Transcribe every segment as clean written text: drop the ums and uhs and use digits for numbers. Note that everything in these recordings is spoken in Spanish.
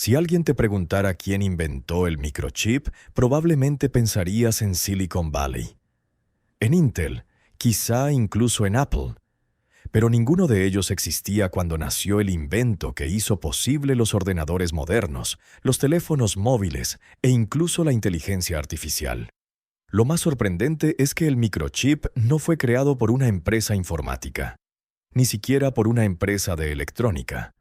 Si alguien te preguntara quién inventó el microchip, probablemente pensarías en Silicon Valley, en Intel, quizá incluso en Apple. Pero ninguno de ellos existía cuando nació el invento que hizo posible los ordenadores modernos, los teléfonos móviles e incluso la inteligencia artificial. Lo más sorprendente es que el microchip no fue creado por una empresa informática, ni siquiera por una empresa de electrónica.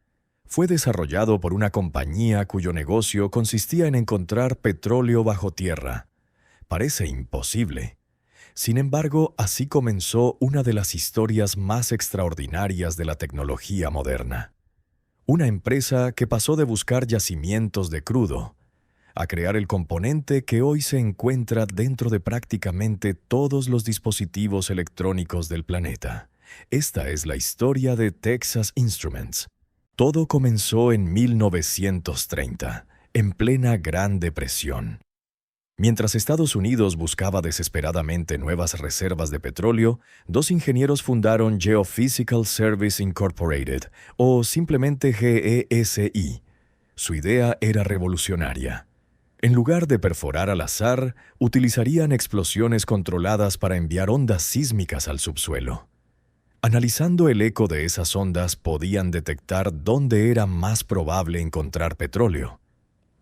Fue desarrollado por una compañía cuyo negocio consistía en encontrar petróleo bajo tierra. Parece imposible. Sin embargo, así comenzó una de las historias más extraordinarias de la tecnología moderna. Una empresa que pasó de buscar yacimientos de crudo a crear el componente que hoy se encuentra dentro de prácticamente todos los dispositivos electrónicos del planeta. Esta es la historia de Texas Instruments. Todo comenzó en 1930, en plena Gran Depresión. Mientras Estados Unidos buscaba desesperadamente nuevas reservas de petróleo, dos ingenieros fundaron Geophysical Service Incorporated, o simplemente GESI. Su idea era revolucionaria. En lugar de perforar al azar, utilizarían explosiones controladas para enviar ondas sísmicas al subsuelo. Analizando el eco de esas ondas, podían detectar dónde era más probable encontrar petróleo.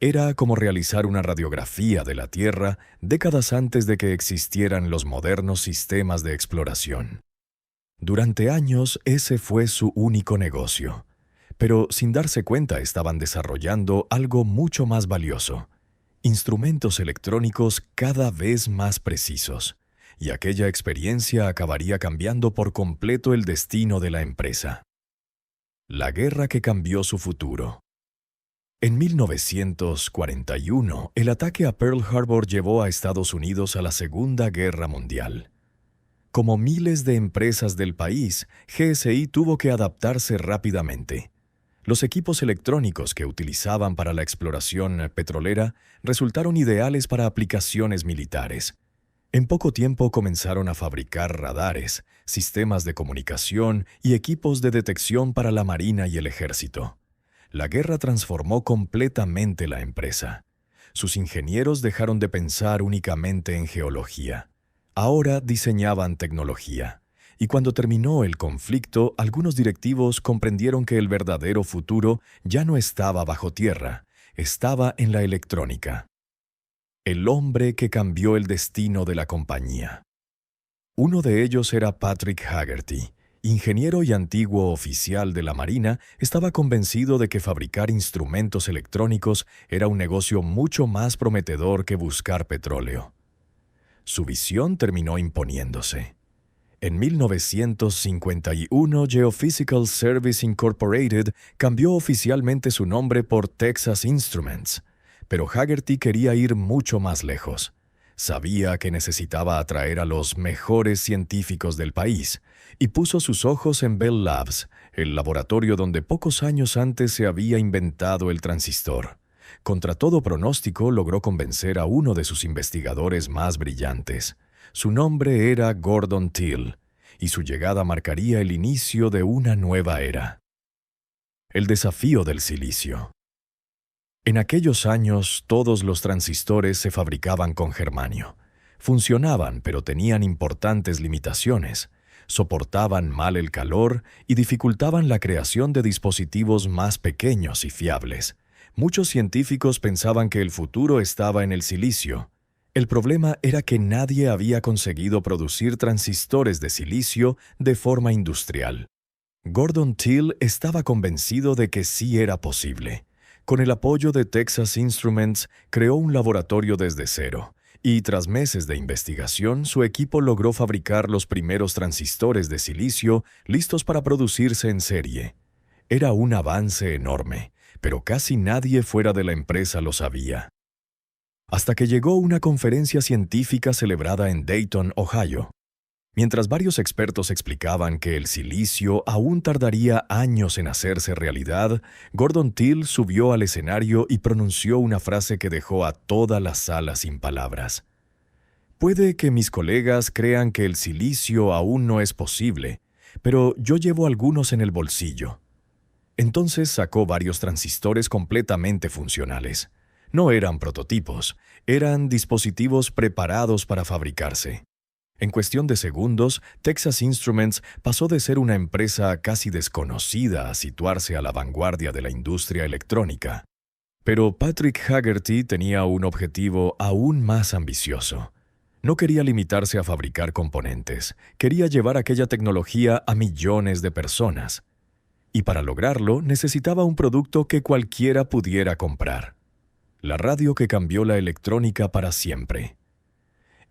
Era como realizar una radiografía de la Tierra décadas antes de que existieran los modernos sistemas de exploración. Durante años, ese fue su único negocio. Pero sin darse cuenta estaban desarrollando algo mucho más valioso: instrumentos electrónicos cada vez más precisos. Y aquella experiencia acabaría cambiando por completo el destino de la empresa. La guerra que cambió su futuro. En 1941, el ataque a Pearl Harbor llevó a Estados Unidos a la Segunda Guerra Mundial. Como miles de empresas del país, GSI tuvo que adaptarse rápidamente. Los equipos electrónicos que utilizaban para la exploración petrolera resultaron ideales para aplicaciones militares. En poco tiempo comenzaron a fabricar radares, sistemas de comunicación y equipos de detección para la Marina y el Ejército. La guerra transformó completamente la empresa. Sus ingenieros dejaron de pensar únicamente en geología. Ahora diseñaban tecnología. Y cuando terminó el conflicto, algunos directivos comprendieron que el verdadero futuro ya no estaba bajo tierra, estaba en la electrónica. El hombre que cambió el destino de la compañía. Uno de ellos era Patrick Haggerty. Ingeniero y antiguo oficial de la Marina, estaba convencido de que fabricar instrumentos electrónicos era un negocio mucho más prometedor que buscar petróleo. Su visión terminó imponiéndose. En 1951, Geophysical Service Incorporated cambió oficialmente su nombre por Texas Instruments, pero Haggerty quería ir mucho más lejos. Sabía que necesitaba atraer a los mejores científicos del país y puso sus ojos en Bell Labs, el laboratorio donde pocos años antes se había inventado el transistor. Contra todo pronóstico, logró convencer a uno de sus investigadores más brillantes. Su nombre era Gordon Till, y su llegada marcaría el inicio de una nueva era. El desafío del silicio. En aquellos años, todos los transistores se fabricaban con germanio. Funcionaban, pero tenían importantes limitaciones. Soportaban mal el calor y dificultaban la creación de dispositivos más pequeños y fiables. Muchos científicos pensaban que el futuro estaba en el silicio. El problema era que nadie había conseguido producir transistores de silicio de forma industrial. Gordon Till estaba convencido de que sí era posible. Con el apoyo de Texas Instruments, creó un laboratorio desde cero, y tras meses de investigación, su equipo logró fabricar los primeros transistores de silicio listos para producirse en serie. Era un avance enorme, pero casi nadie fuera de la empresa lo sabía. Hasta que llegó una conferencia científica celebrada en Dayton, Ohio. Mientras varios expertos explicaban que el silicio aún tardaría años en hacerse realidad, Gordon Till subió al escenario y pronunció una frase que dejó a toda la sala sin palabras. Puede que mis colegas crean que el silicio aún no es posible, pero yo llevo algunos en el bolsillo. Entonces sacó varios transistores completamente funcionales. No eran prototipos, eran dispositivos preparados para fabricarse. En cuestión de segundos, Texas Instruments pasó de ser una empresa casi desconocida a situarse a la vanguardia de la industria electrónica. Pero Patrick Haggerty tenía un objetivo aún más ambicioso. No quería limitarse a fabricar componentes, quería llevar aquella tecnología a millones de personas. Y para lograrlo necesitaba un producto que cualquiera pudiera comprar. La radio que cambió la electrónica para siempre.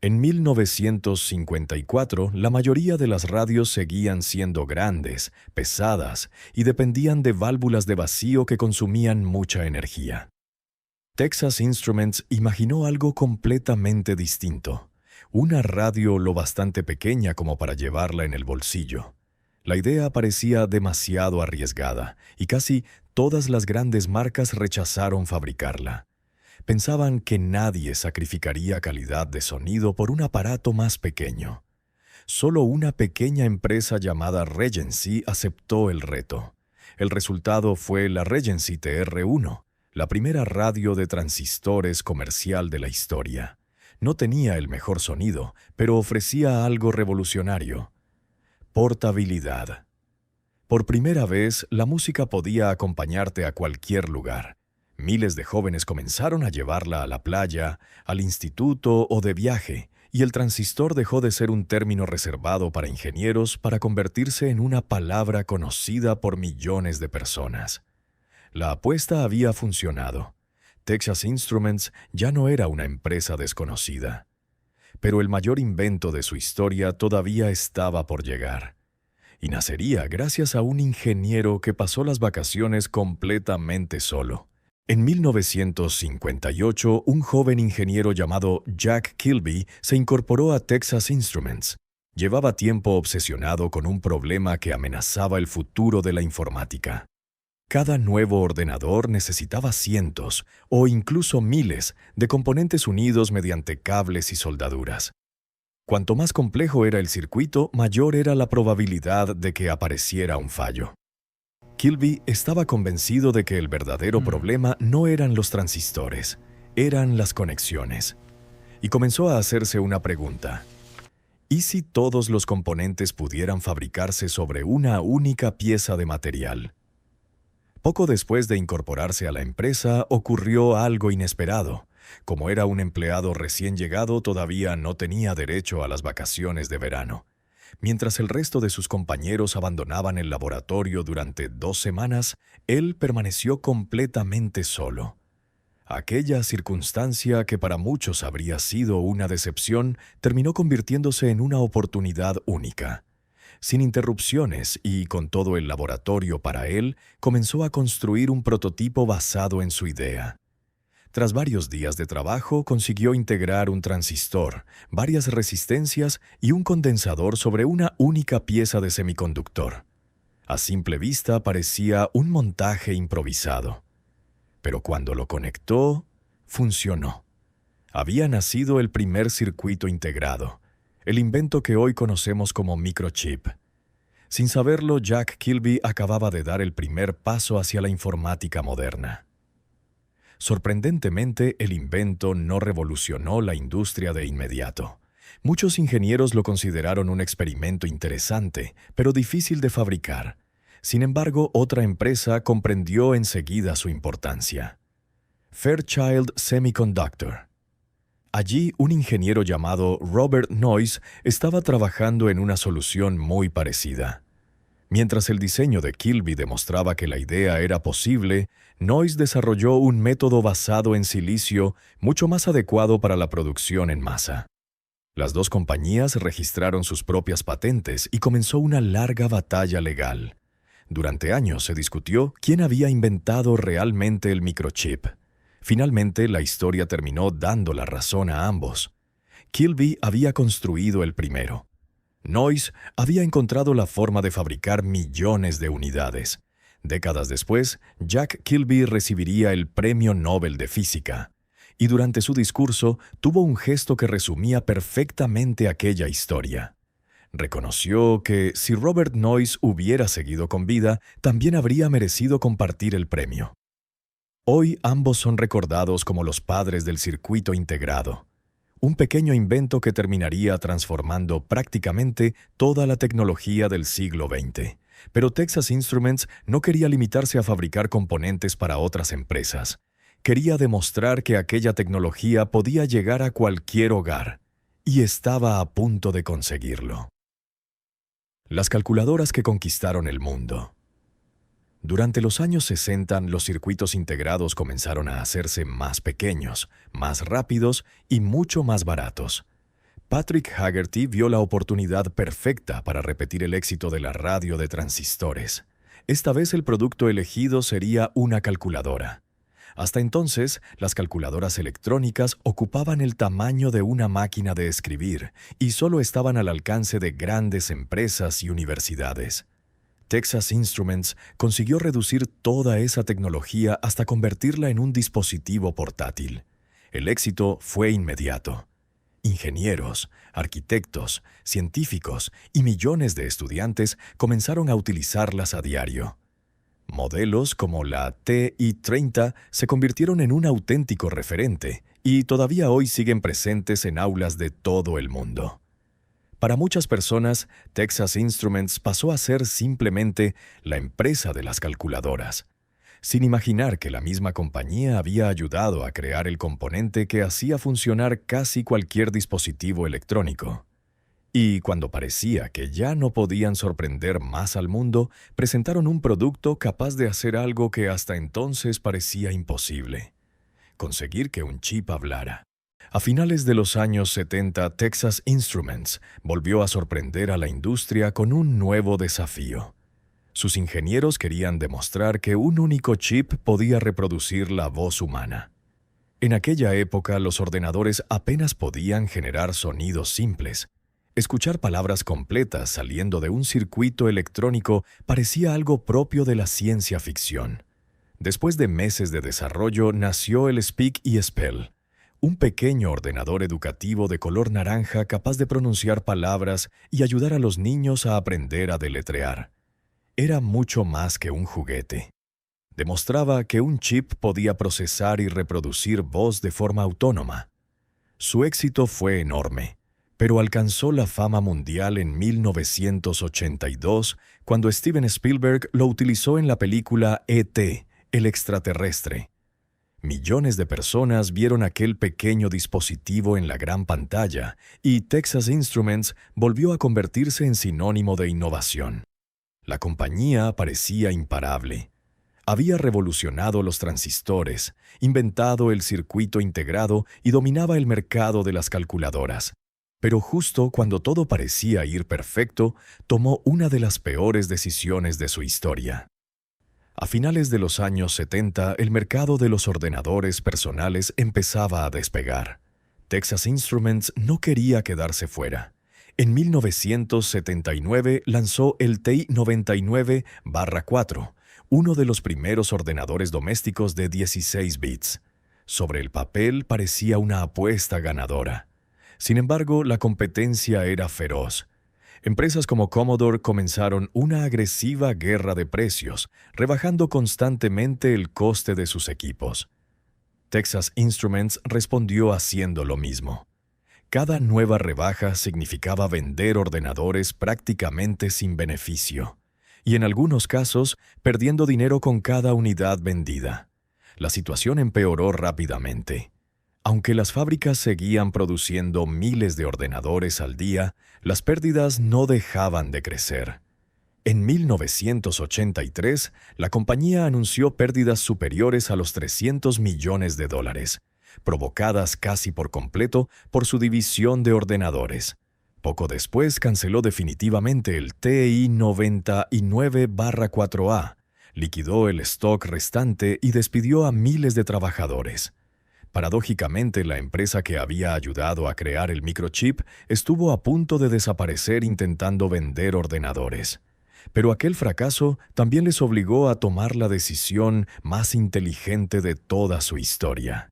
En 1954, la mayoría de las radios seguían siendo grandes, pesadas y dependían de válvulas de vacío que consumían mucha energía. Texas Instruments imaginó algo completamente distinto. Una radio lo bastante pequeña como para llevarla en el bolsillo. La idea parecía demasiado arriesgada y casi todas las grandes marcas rechazaron fabricarla. Pensaban que nadie sacrificaría calidad de sonido por un aparato más pequeño. Solo una pequeña empresa llamada Regency aceptó el reto. El resultado fue la Regency TR-1, la primera radio de transistores comercial de la historia. No tenía el mejor sonido, pero ofrecía algo revolucionario: portabilidad. Por primera vez, la música podía acompañarte a cualquier lugar. Miles de jóvenes comenzaron a llevarla a la playa, al instituto o de viaje, y el transistor dejó de ser un término reservado para ingenieros para convertirse en una palabra conocida por millones de personas. La apuesta había funcionado. Texas Instruments ya no era una empresa desconocida. Pero el mayor invento de su historia todavía estaba por llegar. Y nacería gracias a un ingeniero que pasó las vacaciones completamente solo. En 1958, un joven ingeniero llamado Jack Kilby se incorporó a Texas Instruments. Llevaba tiempo obsesionado con un problema que amenazaba el futuro de la informática. Cada nuevo ordenador necesitaba cientos o incluso miles de componentes unidos mediante cables y soldaduras. Cuanto más complejo era el circuito, mayor era la probabilidad de que apareciera un fallo. Kilby estaba convencido de que el verdadero problema no eran los transistores, eran las conexiones. Y comenzó a hacerse una pregunta: ¿y si todos los componentes pudieran fabricarse sobre una única pieza de material? Poco después de incorporarse a la empresa, ocurrió algo inesperado. Como era un empleado recién llegado, todavía no tenía derecho a las vacaciones de verano. Mientras el resto de sus compañeros abandonaban el laboratorio durante 2 semanas, él permaneció completamente solo. Aquella circunstancia, que para muchos habría sido una decepción, terminó convirtiéndose en una oportunidad única. Sin interrupciones y con todo el laboratorio para él, comenzó a construir un prototipo basado en su idea. Tras varios días de trabajo, consiguió integrar un transistor, varias resistencias y un condensador sobre una única pieza de semiconductor. A simple vista parecía un montaje improvisado. Pero cuando lo conectó, funcionó. Había nacido el primer circuito integrado, el invento que hoy conocemos como microchip. Sin saberlo, Jack Kilby acababa de dar el primer paso hacia la informática moderna. Sorprendentemente, el invento no revolucionó la industria de inmediato. Muchos ingenieros lo consideraron un experimento interesante, pero difícil de fabricar. Sin embargo, otra empresa comprendió enseguida su importancia: Fairchild Semiconductor. Allí, un ingeniero llamado Robert Noyce estaba trabajando en una solución muy parecida. Mientras el diseño de Kilby demostraba que la idea era posible, Noyce desarrolló un método basado en silicio mucho más adecuado para la producción en masa. Las dos compañías registraron sus propias patentes y comenzó una larga batalla legal. Durante años se discutió quién había inventado realmente el microchip. Finalmente, la historia terminó dando la razón a ambos. Kilby había construido el primero. Noyce había encontrado la forma de fabricar millones de unidades. Décadas después, Jack Kilby recibiría el Premio Nobel de Física. Y durante su discurso tuvo un gesto que resumía perfectamente aquella historia. Reconoció que si Robert Noyce hubiera seguido con vida, también habría merecido compartir el premio. Hoy ambos son recordados como los padres del circuito integrado, un pequeño invento que terminaría transformando prácticamente toda la tecnología del siglo XX. Pero Texas Instruments no quería limitarse a fabricar componentes para otras empresas. Quería demostrar que aquella tecnología podía llegar a cualquier hogar, y estaba a punto de conseguirlo. Las calculadoras que conquistaron el mundo. Durante los años 60, los circuitos integrados comenzaron a hacerse más pequeños, más rápidos y mucho más baratos. Patrick Haggerty vio la oportunidad perfecta para repetir el éxito de la radio de transistores. Esta vez el producto elegido sería una calculadora. Hasta entonces, las calculadoras electrónicas ocupaban el tamaño de una máquina de escribir y solo estaban al alcance de grandes empresas y universidades. Texas Instruments consiguió reducir toda esa tecnología hasta convertirla en un dispositivo portátil. El éxito fue inmediato. Ingenieros, arquitectos, científicos y millones de estudiantes comenzaron a utilizarlas a diario. Modelos como la TI-30 se convirtieron en un auténtico referente y todavía hoy siguen presentes en aulas de todo el mundo. Para muchas personas, Texas Instruments pasó a ser simplemente la empresa de las calculadoras, sin imaginar que la misma compañía había ayudado a crear el componente que hacía funcionar casi cualquier dispositivo electrónico. Y cuando parecía que ya no podían sorprender más al mundo, presentaron un producto capaz de hacer algo que hasta entonces parecía imposible: conseguir que un chip hablara. A finales de los años 70, Texas Instruments volvió a sorprender a la industria con un nuevo desafío. Sus ingenieros querían demostrar que un único chip podía reproducir la voz humana. En aquella época, los ordenadores apenas podían generar sonidos simples. Escuchar palabras completas saliendo de un circuito electrónico parecía algo propio de la ciencia ficción. Después de meses de desarrollo, nació el Speak y Spell, un pequeño ordenador educativo de color naranja capaz de pronunciar palabras y ayudar a los niños a aprender a deletrear. Era mucho más que un juguete. Demostraba que un chip podía procesar y reproducir voz de forma autónoma. Su éxito fue enorme, pero alcanzó la fama mundial en 1982, cuando Steven Spielberg lo utilizó en la película E.T., el extraterrestre. Millones de personas vieron aquel pequeño dispositivo en la gran pantalla, y Texas Instruments volvió a convertirse en sinónimo de innovación. La compañía parecía imparable. Había revolucionado los transistores, inventado el circuito integrado y dominaba el mercado de las calculadoras. Pero justo cuando todo parecía ir perfecto, tomó una de las peores decisiones de su historia. A finales de los años 70, el mercado de los ordenadores personales empezaba a despegar. Texas Instruments no quería quedarse fuera. En 1979 lanzó el TI-99/4, uno de los primeros ordenadores domésticos de 16 bits. Sobre el papel parecía una apuesta ganadora. Sin embargo, la competencia era feroz. Empresas como Commodore comenzaron una agresiva guerra de precios, rebajando constantemente el coste de sus equipos. Texas Instruments respondió haciendo lo mismo. Cada nueva rebaja significaba vender ordenadores prácticamente sin beneficio, y en algunos casos perdiendo dinero con cada unidad vendida. La situación empeoró rápidamente. Aunque las fábricas seguían produciendo miles de ordenadores al día, las pérdidas no dejaban de crecer. En 1983, la compañía anunció pérdidas superiores a los $300 millones, provocadas casi por completo por su división de ordenadores. Poco después canceló definitivamente el TI-99/4A, liquidó el stock restante y despidió a miles de trabajadores. Paradójicamente, la empresa que había ayudado a crear el microchip estuvo a punto de desaparecer intentando vender ordenadores. Pero aquel fracaso también les obligó a tomar la decisión más inteligente de toda su historia: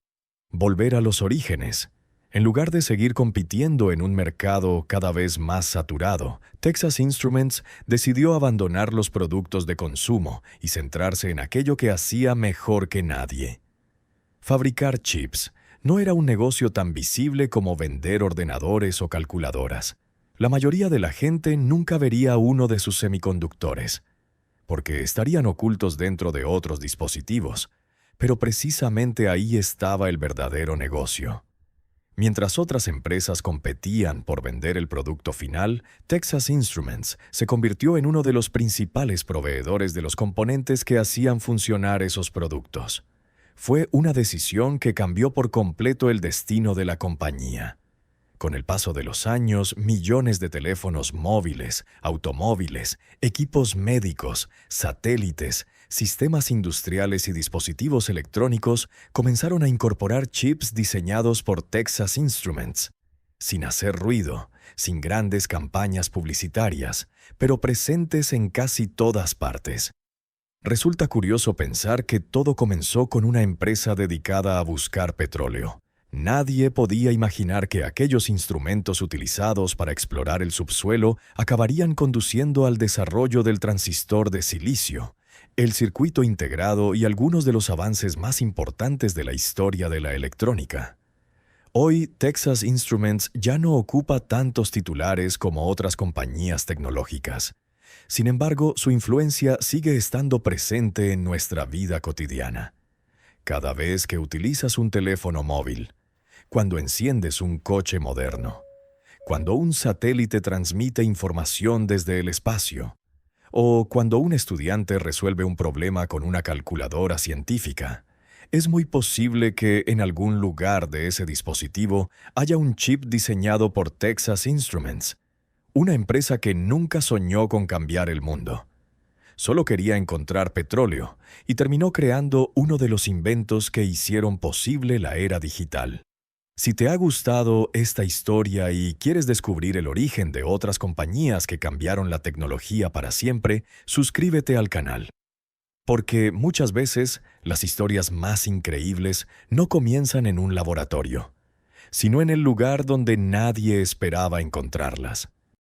volver a los orígenes. En lugar de seguir compitiendo en un mercado cada vez más saturado, Texas Instruments decidió abandonar los productos de consumo y centrarse en aquello que hacía mejor que nadie. Fabricar chips no era un negocio tan visible como vender ordenadores o calculadoras. La mayoría de la gente nunca vería uno de sus semiconductores, porque estarían ocultos dentro de otros dispositivos, pero precisamente ahí estaba el verdadero negocio. Mientras otras empresas competían por vender el producto final, Texas Instruments se convirtió en uno de los principales proveedores de los componentes que hacían funcionar esos productos. Fue una decisión que cambió por completo el destino de la compañía. Con el paso de los años, millones de teléfonos móviles, automóviles, equipos médicos, satélites, sistemas industriales y dispositivos electrónicos comenzaron a incorporar chips diseñados por Texas Instruments, sin hacer ruido, sin grandes campañas publicitarias, pero presentes en casi todas partes. Resulta curioso pensar que todo comenzó con una empresa dedicada a buscar petróleo. Nadie podía imaginar que aquellos instrumentos utilizados para explorar el subsuelo acabarían conduciendo al desarrollo del transistor de silicio, el circuito integrado y algunos de los avances más importantes de la historia de la electrónica. Hoy, Texas Instruments ya no ocupa tantos titulares como otras compañías tecnológicas. Sin embargo, su influencia sigue estando presente en nuestra vida cotidiana. Cada vez que utilizas un teléfono móvil, cuando enciendes un coche moderno, cuando un satélite transmite información desde el espacio, o cuando un estudiante resuelve un problema con una calculadora científica, es muy posible que en algún lugar de ese dispositivo haya un chip diseñado por Texas Instruments, una empresa que nunca soñó con cambiar el mundo. Solo quería encontrar petróleo y terminó creando uno de los inventos que hicieron posible la era digital. Si te ha gustado esta historia y quieres descubrir el origen de otras compañías que cambiaron la tecnología para siempre, suscríbete al canal. Porque muchas veces las historias más increíbles no comienzan en un laboratorio, sino en el lugar donde nadie esperaba encontrarlas.